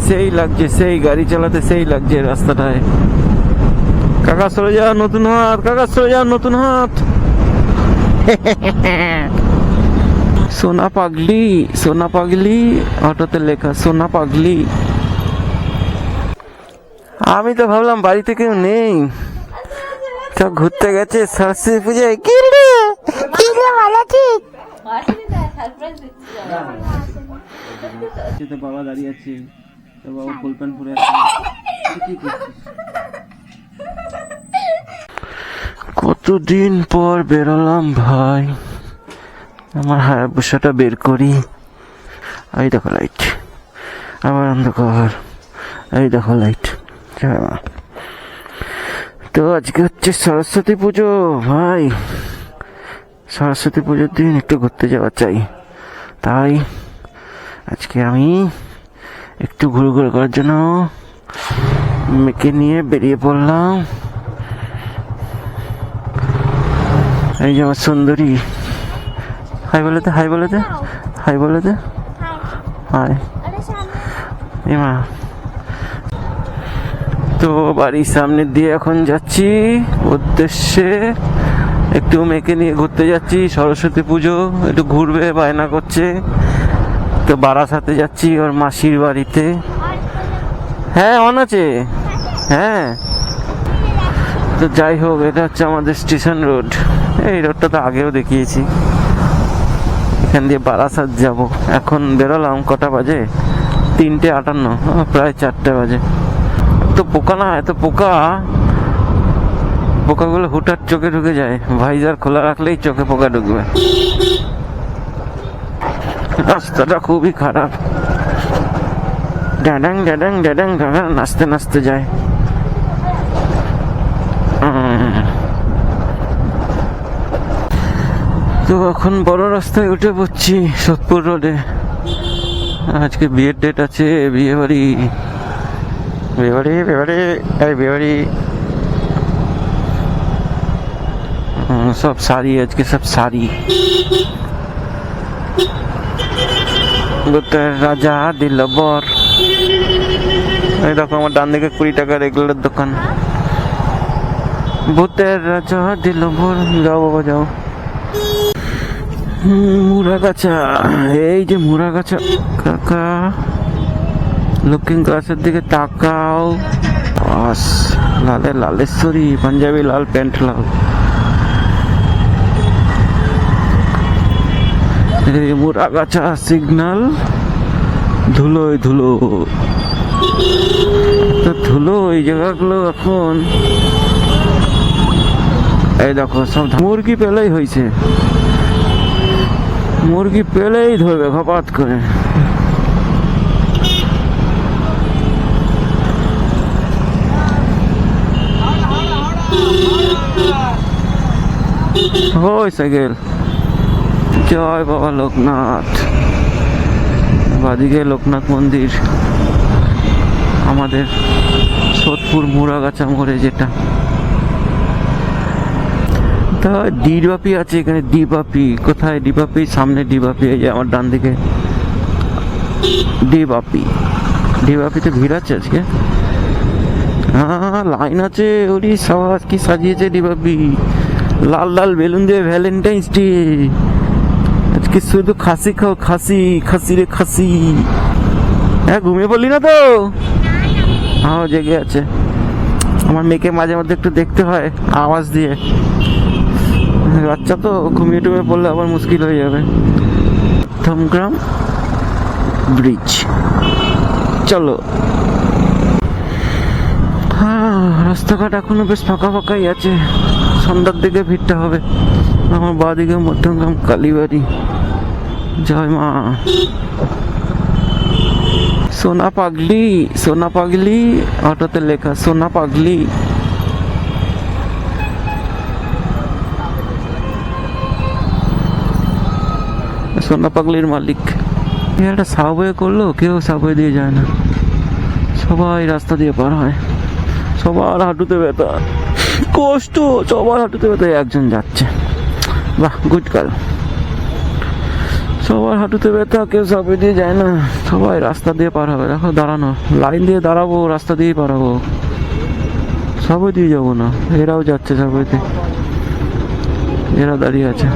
সেই লাগছে, সেই গাড়ি চালাতে সেই লাগছে রাস্তাটায়। কাকা সরে যাও নতুন হাত, কাকা সরে যাও নতুন হাত। সোনা পাগলি, সোনা পাগলি, অটোতে লেখা সোনা পাগলি। আমি তো ভাবলাম বাড়িতে কেউ নেই, সব ঘুরতে গেছে সরস্বতী পুজোয়। কি রে কি রে ভালো ঠিক তো বাবা দাঁড়িয়ে আছে, তো বাবা ফুল প্যান্ট পরে আছে। কি করছিস? কতদিন পর বেরোলাম ভাই, আমার হায়াবুসাটা বের করি। এই দেখো লাইট, আবার অন্ধকার, এই দেখো লাইট। তো আজকে হচ্ছে সরস্বতী পুজো ভাই, সরস্বতী পুজোর দিন একটু ঘুরতে যাওয়া চাই। তাই আজকে আমি একটু ঘুরঘুর করার জন্য মেয়েকে নিয়ে বেরিয়ে পড়লাম। এই যে আমার সুন্দরী, হাই বলে দে, হাই বলে দে, হাই বলে দে, হাই। এমা তো বাড়ির সামনে দিয়ে এখন যাচ্ছি উদ্দেশ্যে, একটু মেয়েকে নিয়ে ঘুরতে যাচ্ছি। সরস্বতী পুজো একটু ঘুরবে বায়না করছে, তো বারাসাতে যাচ্ছি ওর মাসির বাড়িতে। হ্যাঁ অন আছে, হ্যাঁ। তো যাই হোক, এটা হচ্ছে আমাদের স্টেশন রোড। এই রোডটা তো আগেও দেখিয়েছি। এখান দিয়ে বারাসাত যাব। এখন বেরোলাম, কটা বাজে? 3:58, প্রায় 4টে বাজে। এত পোকা না, এত পোকা, পোকাগুলো হুটহাট চোখে ঢুকে যায়। ভাইজার খোলা রাখলেই চোখে পোকা ঢুকবে। রাস্তাটা খুবই খারাপ, ড্যাডাং ড্যাডাং ড্যাডাং ড্যাডাং নাচতে নাচতে যায়। তো এখন বড় রাস্তায় উঠে পড়ছি, সোদপুর রোডে। আজকে বিয়ের ডেট আছে, বিয়ে বাড়ি, বিয়ে বাড়ি, বিয়ে বাড়ি, এই বিয়ে বাড়ি। সব শাড়ি আজকে, সব শাড়ি। ভূতের রাজা দিল বর। এই দেখো আমার ডান দিকে 20 টাকা রেগুলার দোকান। ভূতের রাজা দিল বর। যাও বাবা যাও। মুড়াগাছা, এই যে মুড়াগাছা। কাকা লুকিং গ্লাসের দিকে তাকাও। বাস, লালে লালেশ্বরী, পাঞ্জাবি লাল, প্যান্ট লাল। মুড়াগাছা সিগন্যাল, ধুলোয় ধুলো, তো ধুলো এই জায়গাগুলো এখন। এই দেখো সব মুরগি পেলেই হয়েছে, মুরগি পেলেই ধরবে খপাত করে। ওই সাইকেল। জয় বাবা লোকনাথ। বাদিকে লোকনাথ মন্দির, আমাদের সোদপুর মুড়াগাছা মোড়ে যেটা। তা ডিবাপি আছে এখানে, ডিবাপি কোথায়? ডিবাপি সামনে, ডিবাপি এই যে আমার ডান দিকে ডিবাপি। ডিবাপিতে ভিড় আছে আজকে, হ্যাঁ লাইন আছে। ওরি সবাই কি সাজিয়েছে ডিবাপি, লাল লাল বেলুন দিয়ে। ভ্যালেন্টাইন্স ডে আজকে, শুধু খাসি খাও, খাসি খাসি রে খাসি। হ্যাঁ ঘুমিয়ে পড়লি না তো? হ্যাঁ জেগে আছে। আমার মেয়েকে মাঝে মধ্যে একটু দেখতে হয় আওয়াজ দিয়ে, বাচ্চা তো ঘুমিয়ে টুমিয়ে পড়লে আবার মুশকিল হয়ে যাবে। থমগ্রাম ব্রিজ, চলো। হ্যাঁ রাস্তাঘাট এখনো বেশ ফাঁকা ফাঁকাই আছে, সন্ধ্যার দিকে ভিড়টা হবে। আমার বাদিকে মধ্যমগ্রাম কালীবাড়ি। জয় মা। সোনা পাগলি, সোনা পাগলি, অটোতে লেখা সোনা পাগলি। সোনা পাগলির মালিক। একটা সাবওয়ে করলো, কেউ সাবওয়ে দিয়ে যায় না, সবাই রাস্তা দিয়ে পার হয়। সবার হাঁটুতে ব্যথা, কষ্ট, সবার হাঁটুতে ব্যথা। একজন যাচ্ছে, বাহ গুড গার্ল। সবার হাঁটুতে ব্যথা, কেউ সাবওয়ে দিয়ে যায় না, সবাই রাস্তা দিয়ে পার হবে। দেখো দাঁড়ানো, লাইন দিয়ে দাঁড়াবো, রাস্তা দিয়েই পার হবো, সাবওয়ে দিয়ে যাবো না। এরাও যাচ্ছে সাবওয়েতে, এরা দাঁড়িয়ে আছে।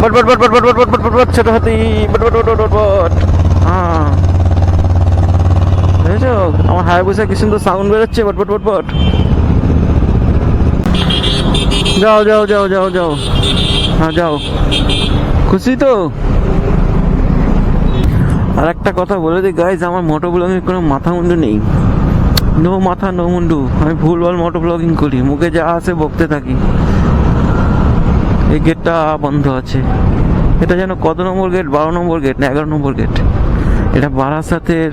বট বট বট বট বট বট বট বট বট বট ছোট হাতি বট বট বট বট বট বট। হ্যাঁ বুঝেছো, আমার হায়াবুসা কি সুন্দর সাউন্ড বেরোচ্ছে, বট বট বট বট। যাও যাও যাও যাও যাও, হ্যাঁ যাও। খুশি তো? আর একটা কথা বলে দিই গাইজ, আমার মোটো ব্লগিং কোনো মাথা মুন্ডু নেই, নো মাথা নো মুন্ডু। আমি ভুলভাল মোটো ব্লগিং করি, মুখে যা আসে বকতে থাকি। এই গেটটা বন্ধ আছে, এটা যেন কত নম্বর গেট, 12 নম্বর গেট না 11 নম্বর গেট? এটা বারাসাতের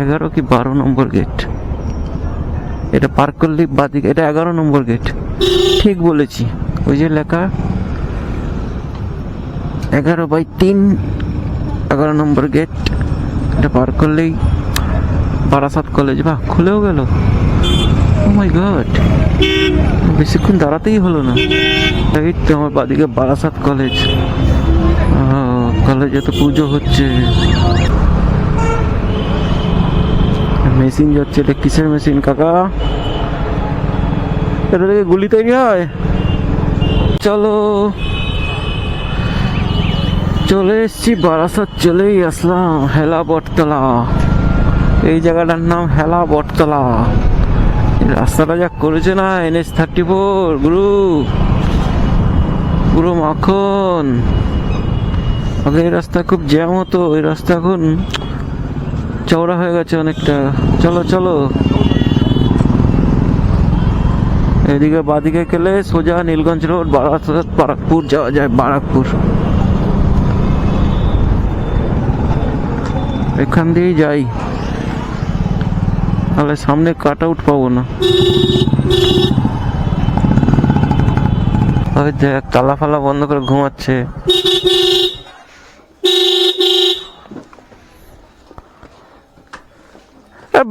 11 কি 12 নম্বর গেট। এটা পার করলে বাদিকে, এটা 11 নম্বর গেট, ঠিক বলেছি। ওই যে লেখা 11/3, 11 নম্বর গেট। এটা পার করলেই বারাসাত কলেজ। বাহ, খুলেও গেল। ও মাই গড, বেশিক্ষণ দাঁড়াতেই হলো না। এই তো আমার বাদিকে বারাসাত কলেজ। কলেজে তো পুজো হচ্ছে। মেশিন যাচ্ছে, এটা কিসের মেশিন কাকা? এটা থেকে গুলি তৈরি হয়। চলো, চলে এসছি বারাসাত, চলেই আসলাম হেলা বটতলা। এই জায়গাটার নাম হেলা বটতলা। রাস্তাটা যা করেছে না NH34, গুরু পুরো মাখন। আগে এই রাস্তা খুব জ্যাম হতো, এই রাস্তা এখন চওড়া হয়ে গেছে অনেকটা। চলো চলো, এদিকে বাদিকে গেলে সোজা নীলগঞ্জ রোড, বারাসাত, বারাকপুর যাওয়া যায়। বারাকপুর এখান দিয়েই যাই, তাহলে সামনে কাট আউট পাবো না। ওই দেখ, তালা ফালা বন্ধ করে ঘুমাচ্ছে।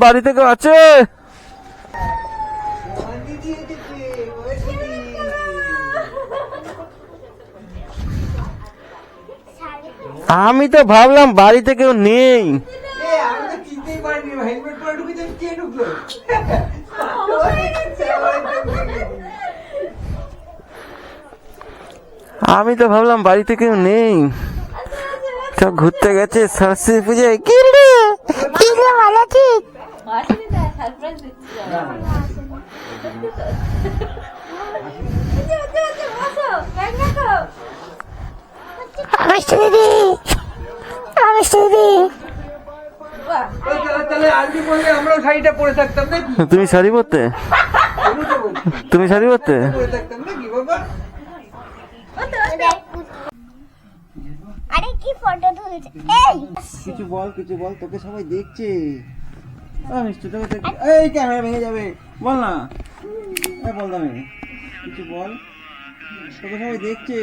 বাড়িতে কেউ আছে? আমি তো ভাবলাম বাড়িতে কেউ নেই। আমি তো ভাবলাম বাড়িতে কেউ নেই, সব ঘুরতে গেছে সরস্বতী পুজোয়। কি রে, কি রে, ভালো আছিস? তুমি শাড়ি পরতে, তুমি শাড়ি পরতে। আরে কি ফটো তুলছে? এই কিছু বল, কিছু বল, তোকে সবাই দেখছে। মিষ্টি তোকে, এই ক্যামেরা ভেঙে যাবে, বল না। বল না, কিছু বল, তোকে সবাই দেখছে।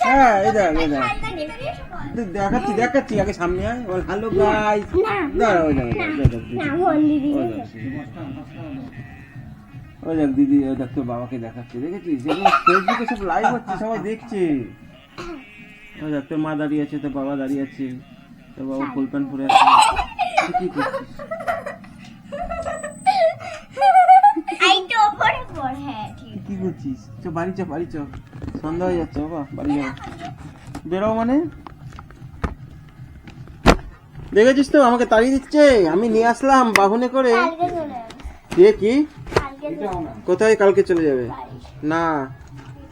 হ্যাঁ এই দেখ, এই দেখ, দেখাচ্ছি দেখাচ্ছি, আগে সামনে আয়, বল হ্যালো গাইস। দাঁড়া, ওই দেখ, ওই দেখ দিদি, ওই দেখ তোর বাবাকে দেখাচ্ছে, দেখেছিস? ফেসবুকে সব লাইভ হচ্ছে, সবাই দেখছে। ওই দেখ তোর মা দাঁড়িয়ে আছে, তোর বাবা দাঁড়িয়ে আছে, তোর বাবা ফুল প্যান্ট পরে আছে। কি করছিস? কি করছিস? চ বাড়ি চ, বাড়ি চ, সন্ধ্যা হয়ে যাচ্ছে বাবা, বাড়ি যাও। বেরো মানে? দেখেছিস তো আমাকে তাড়িয়ে দিচ্ছে। আমি নিয়ে আসলাম বাহনে করে। কি কোথায় কালকে চলে যাবে? না,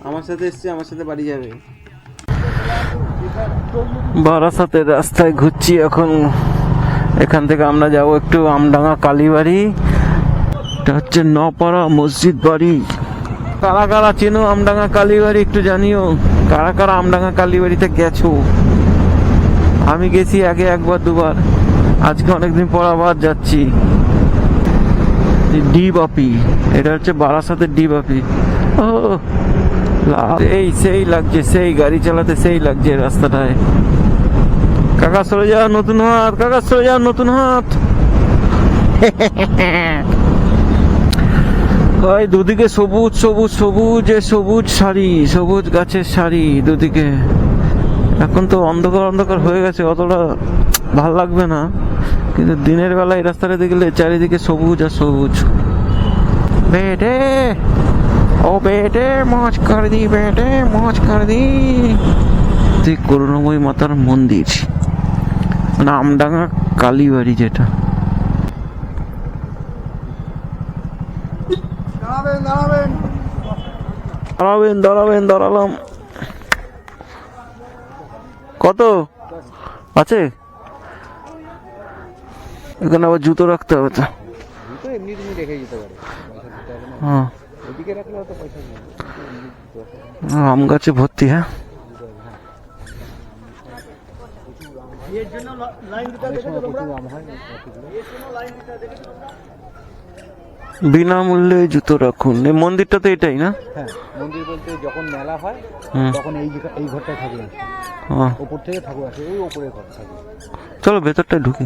আমার সাথে এসছে, আমার সাথে বাড়ি যাবে। বারাসাতের রাস্তায় ঘুরছি এখন। এখান থেকে আমরা যাব একটু আমডাঙ্গা কালীবাড়ি। এটা হচ্ছে নপাড়া মসজিদ বাড়ি। কারা কারা চেনো আমডাঙ্গা কালীবাড়ি একটু জানিও। কারা কারা আমডাঙ্গা কালীবাড়িতে গেছো? আমি গেছি আগে একবার দুবার, আজকে অনেকদিন পর আবার যাচ্ছি। ডি বাপি, এটা হচ্ছে বারাসাতের ডি বাপি। ও এই সেই লাগছে, সেই গাড়ি চালাতে সেই লাগছে রাস্তাটায়। কাকা সরে যাও, নতুন হাত, কাকা সরে যাও, নতুন হাত। ওই দুদিকে সবুজ সবুজ সবুজ, সবুজ শাড়ি, সবুজ গাছের শাড়ি দুদিকে। এখন তো অন্ধকার অন্ধকার হয়ে গেছে, অতটা ভাল লাগবে না, কিন্তু দিনের বেলা এই রাস্তাটা দেখলে চারিদিকে সবুজ আর সবুজ। বেটে ও বেটে মজ কর দি, বেটে মজ কর দি। করুণাময়ী মাতার মন্দির, মানে আমডাঙ্গা কালীবাড়ি যেটা। দাঁড়ালাম। কত আছে এখানে? আবার জুতো রাখতে হবে তো। হ্যাঁ, আম গাছে ভর্তি। হ্যাঁ, বিনামূল্যে জুতো রাখুন। এই মন্দিরটা তো এটাই না? হ্যাঁ, মন্দির বলতে যখন মেলা হয় তখন এই ঘরটায় ঠাকুর আছে, উপর থেকে ঠাকুর আছে, ওই উপরে ঘর থাকে। চলো ভেতরটায় ঢুকি।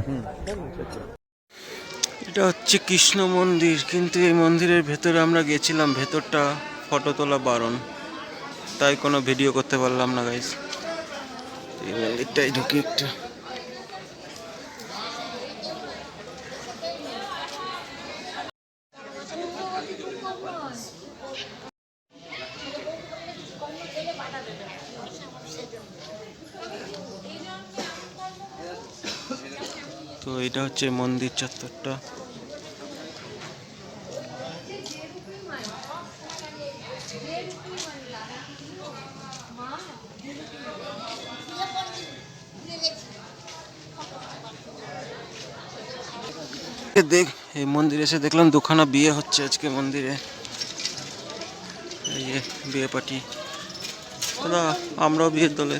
এটা হচ্ছে কৃষ্ণ মন্দির, কিন্তু এই মন্দিরের ভেতরে আমরা গেছিলাম, ভেতরটা ফটো তোলা বারণ, তাই কোনো ভিডিও করতে পারলাম না গাইস। এই মন্দিরটাই ঢুকি একটা। তো এটা হচ্ছে মন্দির চত্বরটা। দেখ, এই মন্দিরে এসে দেখলাম দুখানা বিয়ে হচ্ছে আজকে মন্দিরে। এই যে বিয়ে পার্টি, দাদা আমরাও বিয়ের দলে।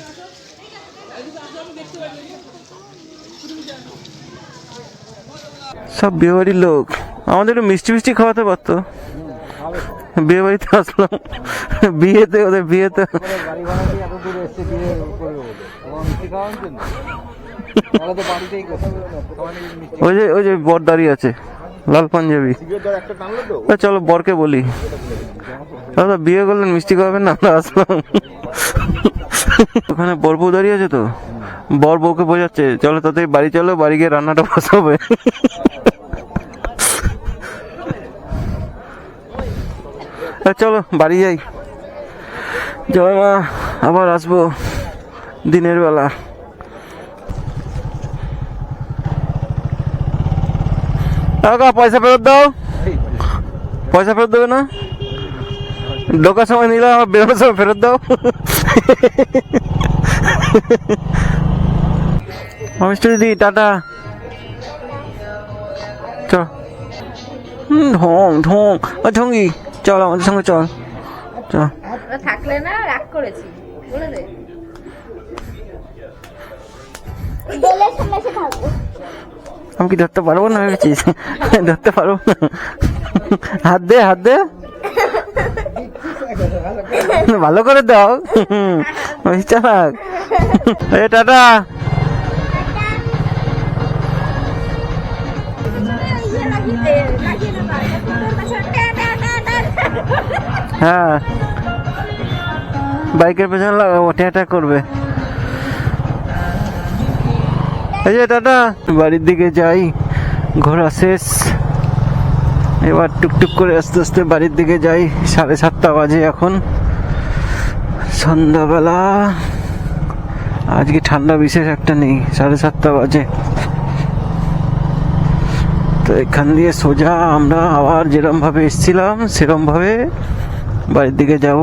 সব বিয়ে বাড়ির লোক, আমাদের একটু মিষ্টি মিষ্টি খাওয়াতে পারতো। বিয়ে বাড়িতে আসলাম, বিয়েতে ওদের বিয়েতে ওই যে বর দাঁড়িয়ে আছে, লাল পাঞ্জাবি। চলো বরকে বলি, দাদা বিয়ে করলেন, মিষ্টি খাওয়াবেন না? আমরা আসলাম, ওখানে বর বউ দাঁড়িয়ে আছে, তো বর বউকে বোঝাচ্ছে চলো তাতে বাড়ি চলো, বাড়ি গিয়ে রান্নাটা বসাবে। চলো বাড়ি যাই, জয় মা, আবার আসবো দিনের বেলা। পয়সা ফেরত দাও, পয়সা ফেরত দেবে না? ঢোকার সময় নিলাম, আবার বেরোনোর সময় ফেরত দাও। মিষ্টি দিদি টাটা। চল ঢং ঢং ঢঙ্গি, চল আমাদের সঙ্গে চল। থাকলে না রাগ করেছি, বলে দে। আমি কি ধরতে পারবো না ভেবেছিস? ধরতে পারবো না, হাত দে হাত দে, ভালো করে দাও। চালাক। এ টাটা। হ্যাঁ, বাইকের পেছনে লাগাবো, ট্যাটা করবে। এই যে টাটা, বাড়ির দিকে যাই, ঘোরা শেষ, এবার টুকটুক করে আস্তে আস্তে বাড়ির দিকে যাই। 7:30 বাজে এখন, সন্ধ্যাবেলা। আজকে ঠান্ডা বিশেষ একটা নেই, 7:30 বাজে। তো এখান দিয়ে সোজা আমরা আবার যেরম ভাবে এসেছিলাম সেরম ভাবে বাড়ির দিকে যাব।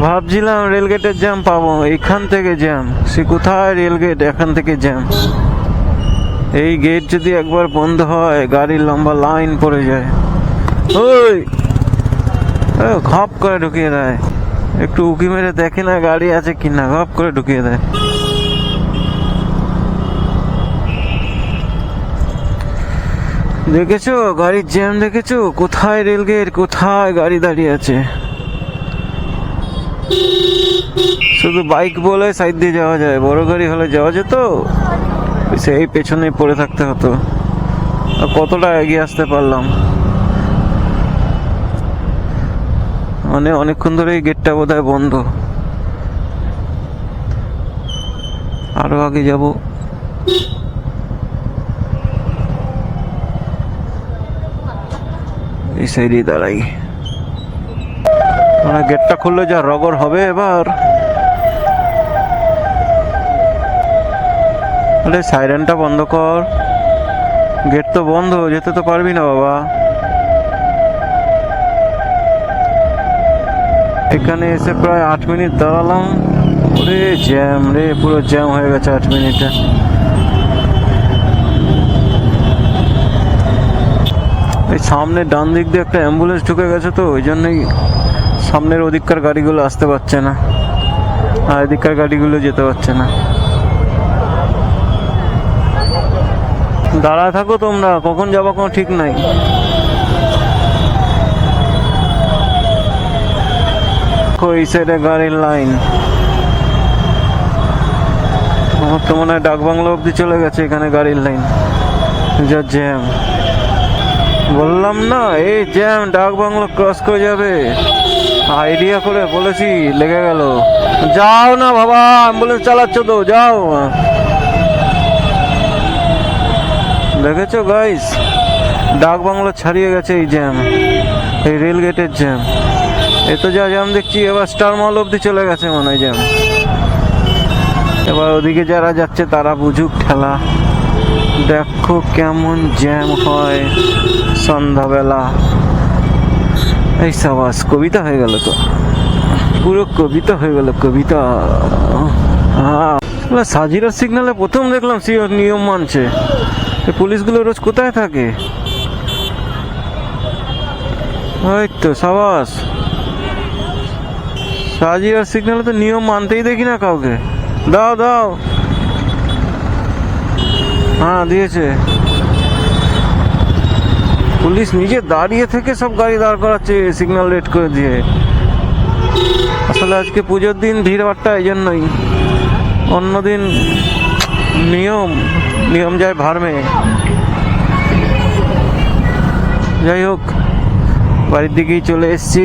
ভাবছিলাম রেলগেটের জ্যাম পাবো, এখান থেকে জ্যাম, সে কোথায় রেলগেট, এখান থেকে জ্যাম। এই গেট যদি একবার বন্ধ হয় গাড়ির লম্বা লাইন পড়ে যায়। ওই ঘপ করে ঢুকিয়ে দেয়, একটু উকি মেরে দেখে না গাড়ি আছে কিনা, ঘপ করে ঢুকিয়ে দেয়। দেখেছো গাড়ির জ্যাম, দেখেছো কোথায় রেলগেট, কোথায় গাড়ি দাঁড়িয়ে আছে। শুধু বাইক বলে সাইড দিয়ে যাওয়া যায়, বড় গাড়ি হলে যাওয়া যেত, সেই পেছনে পড়ে থাকতে হতো। আর কতটা এগিয়ে আসতে পারলাম, মানে অনেকক্ষণ ধরে এই গেটটা বোধহয় বন্ধ। আরো আগে যাব। এই সাইডে দাঁড়াই। মানে গেটটা খুললে যা রগর হবে এবার। আরে সাইরেনটা বন্ধ কর, গেট তো বন্ধ, যেতে তো পারবি না বাবা। এখানে এসে প্রায় 8 মিনিট দাঁড়ালাম। ওরে জ্যাম রে, পুরো জ্যাম হয়ে গেছে 8 মিনিটে। এই সামনে ডান দিক দিয়ে একটা অ্যাম্বুলেন্স ঢুকে গেছে, তো ওই জন্যই সামনের ওদিককার গাড়িগুলো আসতে পারছে না, আর এদিককার গাড়িগুলো যেতে পারছে না। দাঁড়ায় থাকো তোমরা, কখন যাবো কোনো ঠিক নাই। এই সাইডে গাড়ির লাইন, আমার তো মনে হয় ডাকবাংলো অব্দি চলে গেছে। এখানে গাড়ির লাইন, যা জ্যাম। বললাম না এই জ্যাম, ডাকবাংলো ক্রস করে যাবে। আইডিয়া করে বলেছি, লেগে গেল। যাও না বাবা, অ্যাম্বুলেন্স চালাচ্ছ তো, যাও। দেখেছো গাইস, ডাকবাংলো ছাড়িয়ে গেছে এই জ্যাম, এই রেল গেটের জ্যাম। এ তো যা জ্যাম দেখছি, এবার স্টার মল অব্দি চলে গেছে মনে হয় জ্যাম। এবার ওদিকে যারা যাচ্ছে তারা বুঝুক ঠেলা। দেখো কেমন জ্যাম হয় সন্ধ্যাবেলা। এই সাবাস, কবিতা হয়ে গেল তো, পুরো কবিতা হয়ে গেল, কবিতা। সাজিরা সিগনালে প্রথম দেখলাম সিওর নিয়ম মানছে। পুলিশগুলো রোজ কোথায় থাকে? ওই তো সাবাস, সাজিরার সিগনালে তো নিয়ম মানতেই দেখি না কাউকে। দাও দাও, হ্যাঁ দিয়েছে। পুলিশ নিজে দাঁড়িয়ে থেকে সব গাড়ি দাঁড় করাচ্ছে সিগন্যাল রেড করে দিয়ে। আসলে আজকে পুজোর দিন ভিড়ভাড়টা এই জন্যই, অন্যদিন নিয়ম নিয়ম যায় ভার্মে। যাই হোক, বাড়ির দিকেই চলে এসছি।